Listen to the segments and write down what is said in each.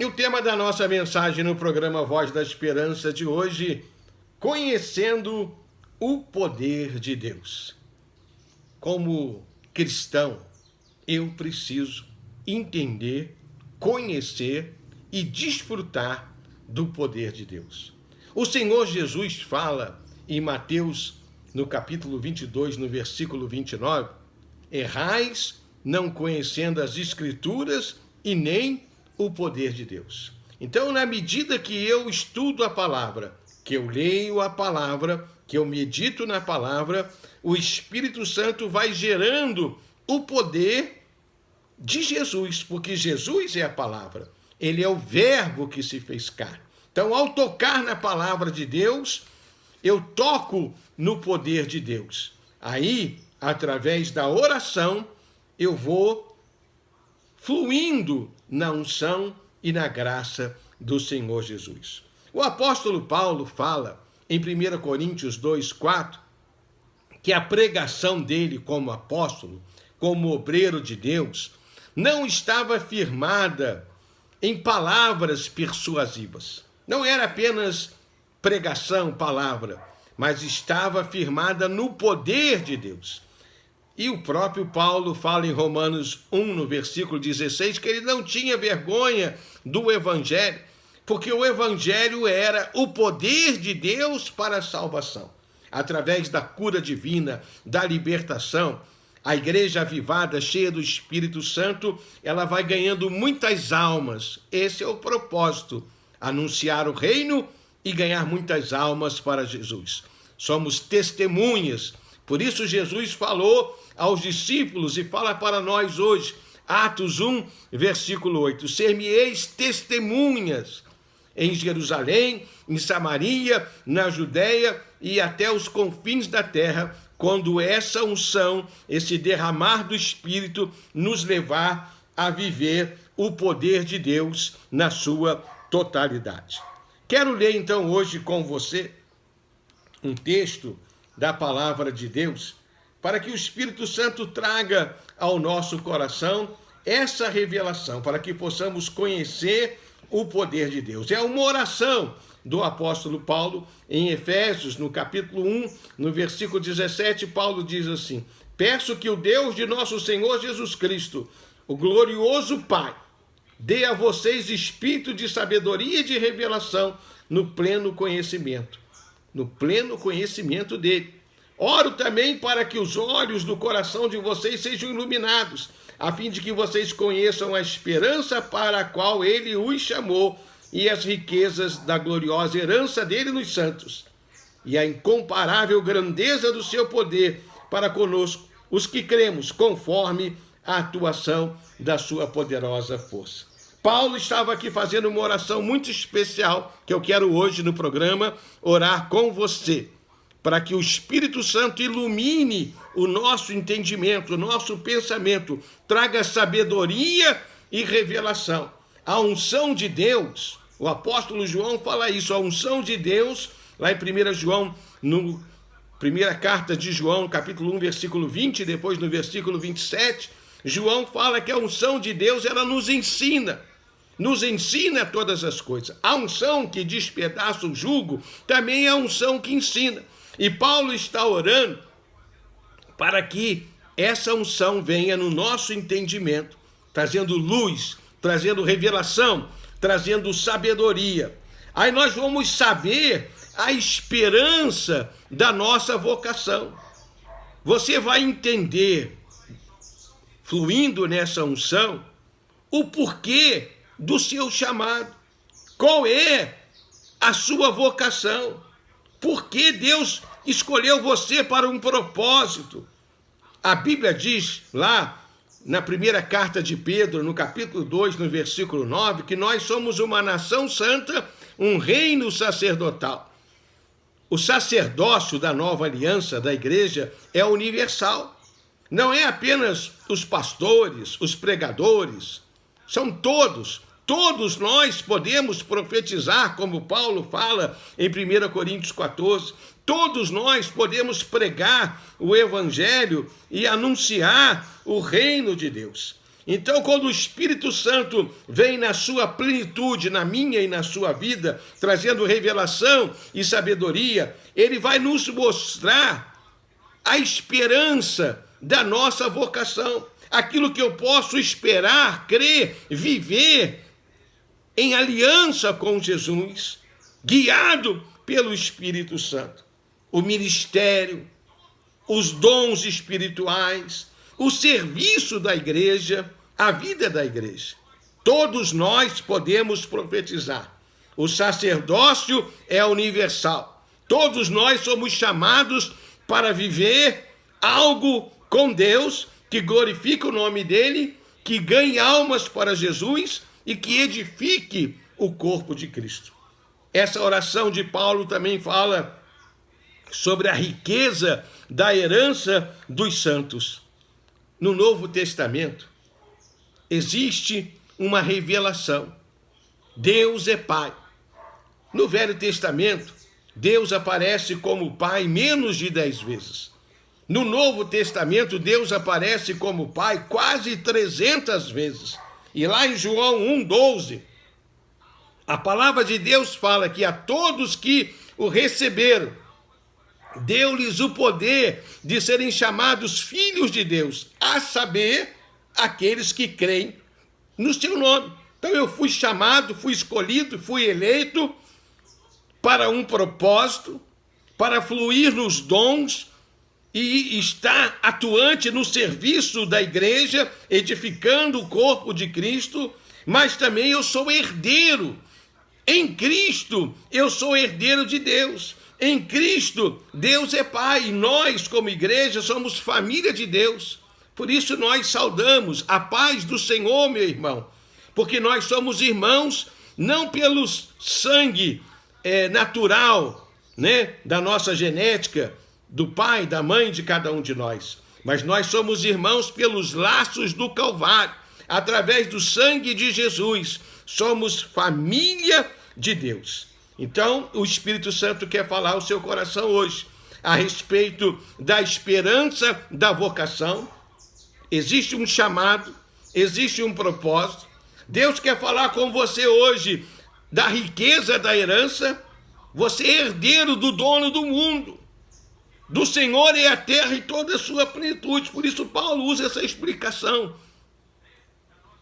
E o tema da nossa mensagem no programa Voz da Esperança de hoje, conhecendo o poder de Deus. Como cristão, eu preciso entender, conhecer e desfrutar do poder de Deus. O Senhor Jesus fala em Mateus, no capítulo 22, no versículo 29, errais não conhecendo as Escrituras e nem o poder de Deus. Então, na medida que eu estudo a palavra, que eu leio a palavra, que eu medito na palavra, o Espírito Santo vai gerando o poder de Jesus, porque Jesus é a palavra. Ele é o verbo que se fez carne. Então, ao tocar na palavra de Deus, eu toco no poder de Deus. Aí, através da oração, eu vou fluindo na unção e na graça do Senhor Jesus. O apóstolo Paulo fala em 1 Coríntios 2:4 que a pregação dele como apóstolo, como obreiro de Deus, não estava firmada em palavras persuasivas. Não era apenas pregação, palavra, mas estava firmada no poder de Deus. E o próprio Paulo fala em Romanos 1, no versículo 16, que ele não tinha vergonha do Evangelho, porque o Evangelho era o poder de Deus para a salvação. Através da cura divina, da libertação, a igreja avivada, cheia do Espírito Santo, ela vai ganhando muitas almas. Esse é o propósito, anunciar o reino e ganhar muitas almas para Jesus. Somos testemunhas. Por isso Jesus falou aos discípulos e fala para nós hoje, Atos 1, versículo 8, ser-me-eis testemunhas em Jerusalém, em Samaria, na Judéia e até os confins da terra, quando essa unção, esse derramar do Espírito nos levar a viver o poder de Deus na sua totalidade. Quero ler então hoje com você um texto da palavra de Deus, para que o Espírito Santo traga ao nosso coração essa revelação, para que possamos conhecer o poder de Deus. É uma oração do apóstolo Paulo em Efésios, no capítulo 1, no versículo 17, Paulo diz assim: peço que o Deus de nosso Senhor Jesus Cristo, o glorioso Pai, dê a vocês espírito de sabedoria e de revelação no pleno conhecimento dele. Oro também para que os olhos do coração de vocês sejam iluminados, a fim de que vocês conheçam a esperança para a qual ele os chamou e as riquezas da gloriosa herança dele nos santos, e a incomparável grandeza do seu poder para conosco, os que cremos, conforme a atuação da sua poderosa força. Paulo estava aqui fazendo uma oração muito especial, que eu quero hoje no programa orar com você, para que o Espírito Santo ilumine o nosso entendimento, o nosso pensamento, traga sabedoria e revelação. A unção de Deus, o apóstolo João fala isso, a unção de Deus, lá em 1 João, no primeira carta de João, capítulo 1, versículo 20, depois no versículo 27, João fala que a unção de Deus, ela nos ensina todas as coisas. A unção que despedaça o jugo também é a unção que ensina. E Paulo está orando para que essa unção venha no nosso entendimento, trazendo luz, trazendo revelação, trazendo sabedoria. Aí nós vamos saber a esperança da nossa vocação. Você vai entender, fluindo nessa unção, o porquê do seu chamado. Qual é a sua vocação? Por que Deus escolheu você para um propósito? A Bíblia diz lá na primeira carta de Pedro, no capítulo 2, no versículo 9, que nós somos uma nação santa, um reino sacerdotal. O sacerdócio da nova aliança da igreja é universal. Não é apenas os pastores, os pregadores, são todos. Todos nós podemos profetizar, como Paulo fala em 1 Coríntios 14. Todos nós podemos pregar o Evangelho e anunciar o reino de Deus. Então, quando o Espírito Santo vem na sua plenitude, na minha e na sua vida, trazendo revelação e sabedoria, ele vai nos mostrar a esperança da nossa vocação, aquilo que eu posso esperar, crer, viver em aliança com Jesus, guiado pelo Espírito Santo. O ministério, os dons espirituais, o serviço da igreja, a vida da igreja. Todos nós podemos profetizar. O sacerdócio é universal. Todos nós somos chamados para viver algo com Deus, que glorifique o nome dele, que ganhe almas para Jesus e que edifique o corpo de Cristo. Essa oração de Paulo também fala sobre a riqueza da herança dos santos. No Novo Testamento, existe uma revelação. Deus é Pai. No Velho Testamento, Deus aparece como Pai menos de 10 vezes. No Novo Testamento, Deus aparece como Pai quase 300 vezes. E lá em João 1,12, a palavra de Deus fala que a todos que o receberam, deu-lhes o poder de serem chamados filhos de Deus, a saber, aqueles que creem no seu nome. Então eu fui chamado, fui escolhido, fui eleito para um propósito, para fluir nos dons e estar atuante no serviço da igreja, edificando o corpo de Cristo, mas também eu sou herdeiro. Em Cristo, eu sou herdeiro de Deus. Em Cristo, Deus é Pai, e nós, como igreja, somos família de Deus. Por isso nós saudamos a paz do Senhor, meu irmão, porque nós somos irmãos, não pelo sangue natural, né, da nossa genética, do pai, da mãe de cada um de nós, mas nós somos irmãos pelos laços do Calvário, através do sangue de Jesus, somos família de Deus. Então, o Espírito Santo quer falar ao seu coração hoje a respeito da esperança da vocação. Existe um chamado, existe um propósito. Deus quer falar com você hoje da riqueza da herança. Você é herdeiro do dono do mundo. Do Senhor é a terra e toda a sua plenitude. Por isso Paulo usa essa explicação.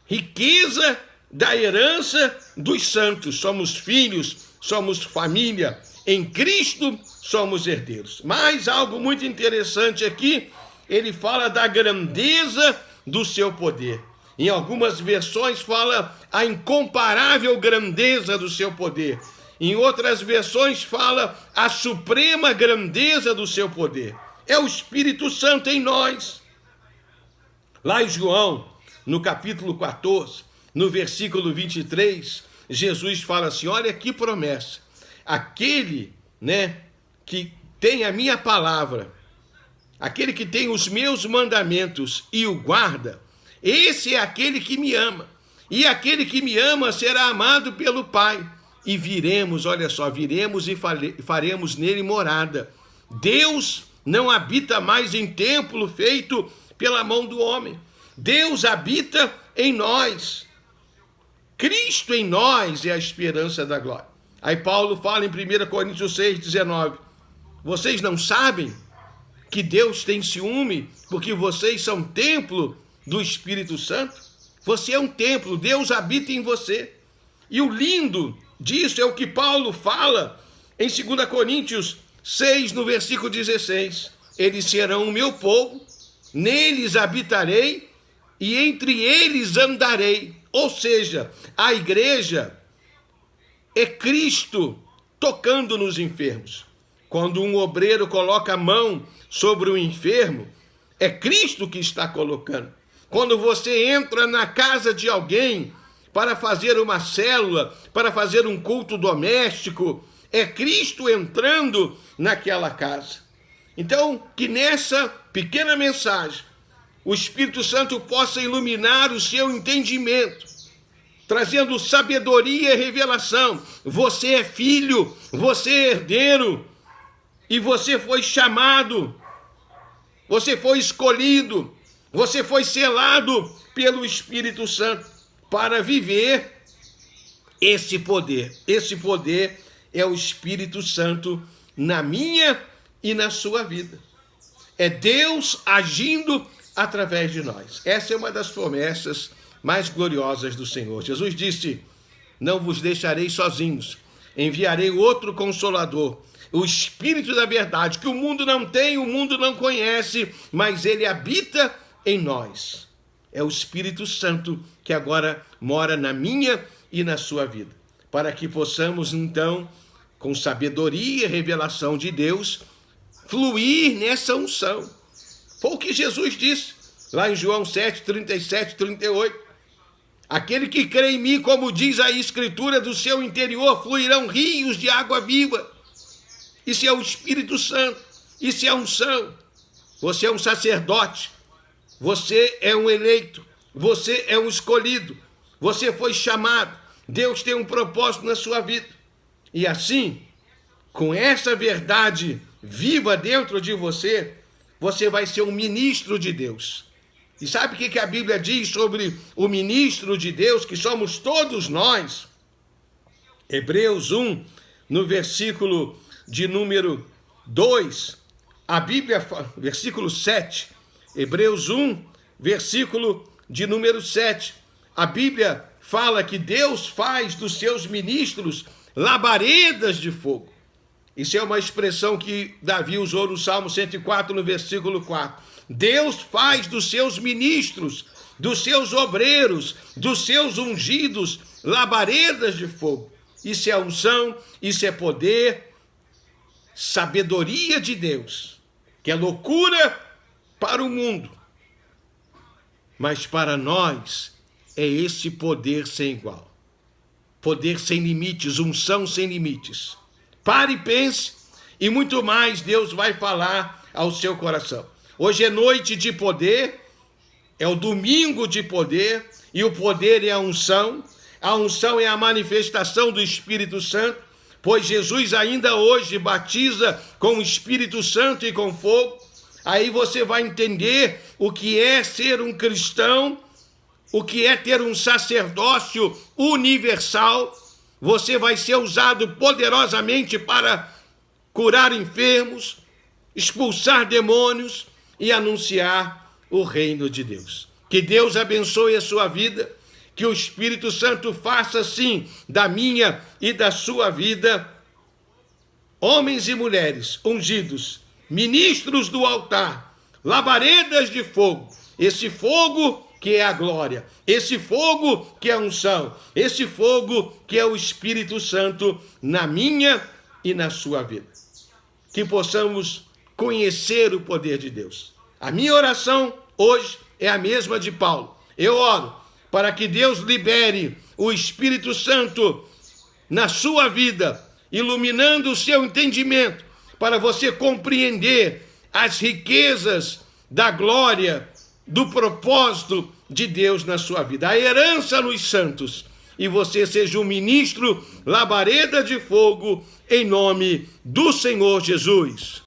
Riqueza da herança dos santos. Somos filhos, somos família, em Cristo somos herdeiros. Mas algo muito interessante aqui, ele fala da grandeza do seu poder. Em algumas versões fala a incomparável grandeza do seu poder. Em outras versões fala a suprema grandeza do seu poder. É o Espírito Santo em nós. Lá em João, no capítulo 14, no versículo 23, Jesus fala assim, olha que promessa, aquele, que tem a minha palavra, aquele que tem os meus mandamentos e o guarda, esse é aquele que me ama, e aquele que me ama será amado pelo Pai, e viremos, olha só, viremos e faremos nele morada. Deus não habita mais em templo feito pela mão do homem, Deus habita em nós. Cristo em nós é a esperança da glória. Aí Paulo fala em 1 Coríntios 6,19. Vocês não sabem que Deus tem ciúme porque vocês são templo do Espírito Santo? Você é um templo, Deus habita em você. E o lindo disso é o que Paulo fala em 2 Coríntios 6, no versículo 16. Eles serão o meu povo, neles habitarei e entre eles andarei. Ou seja, a igreja é Cristo tocando nos enfermos. Quando um obreiro coloca a mão sobre o enfermo, é Cristo que está colocando. Quando você entra na casa de alguém para fazer uma célula, para fazer um culto doméstico, é Cristo entrando naquela casa. Então, que nessa pequena mensagem, o Espírito Santo possa iluminar o seu entendimento, trazendo sabedoria e revelação. Você é filho, você é herdeiro, e você foi chamado, você foi escolhido, você foi selado pelo Espírito Santo para viver esse poder. Esse poder é o Espírito Santo na minha e na sua vida. É Deus agindo através de nós. Essa é uma das promessas mais gloriosas do Senhor. Jesus disse: não vos deixarei sozinhos, enviarei outro Consolador, o Espírito da verdade, que o mundo não tem, o mundo não conhece, mas ele habita em nós. É o Espírito Santo que agora mora na minha e na sua vida, para que possamos então, com sabedoria e revelação de Deus, fluir nessa unção. Foi o que Jesus disse lá em João 7, 37, 38. Aquele que crê em mim, como diz a Escritura, do seu interior fluirão rios de água viva. Isso é o Espírito Santo, isso é a unção. Você é um sacerdote, você é um eleito, você é um escolhido, você foi chamado. Deus tem um propósito na sua vida. E assim, com essa verdade viva dentro de você, você vai ser um ministro de Deus. E sabe o que a Bíblia diz sobre o ministro de Deus, que somos todos nós? Hebreus 1, no versículo de número 2, a Bíblia, versículo 7, Hebreus 1, versículo de número 7, a Bíblia fala que Deus faz dos seus ministros labaredas de fogo. Isso é uma expressão que Davi usou no Salmo 104, no versículo 4. Deus faz dos seus ministros, dos seus obreiros, dos seus ungidos, labaredas de fogo. Isso é unção, isso é poder, sabedoria de Deus, que é loucura para o mundo. Mas para nós é esse poder sem igual. Poder sem limites, unção sem limites. Pare e pense, e muito mais Deus vai falar ao seu coração. Hoje é noite de poder, é o domingo de poder, e o poder é a unção é a manifestação do Espírito Santo, pois Jesus ainda hoje batiza com o Espírito Santo e com fogo. Aí você vai entender o que é ser um cristão, o que é ter um sacerdócio universal. Você vai ser usado poderosamente para curar enfermos, expulsar demônios e anunciar o reino de Deus. Que Deus abençoe a sua vida, que o Espírito Santo faça sim da minha e da sua vida homens e mulheres ungidos, ministros do altar, labaredas de fogo, esse fogo que é a glória, esse fogo que é a unção, esse fogo que é o Espírito Santo na minha e na sua vida. Que possamos conhecer o poder de Deus. A minha oração hoje é a mesma de Paulo. Eu oro para que Deus libere o Espírito Santo na sua vida, iluminando o seu entendimento, para você compreender as riquezas da glória, do propósito de Deus na sua vida, a herança nos santos, e você seja um ministro labareda de fogo, em nome do Senhor Jesus.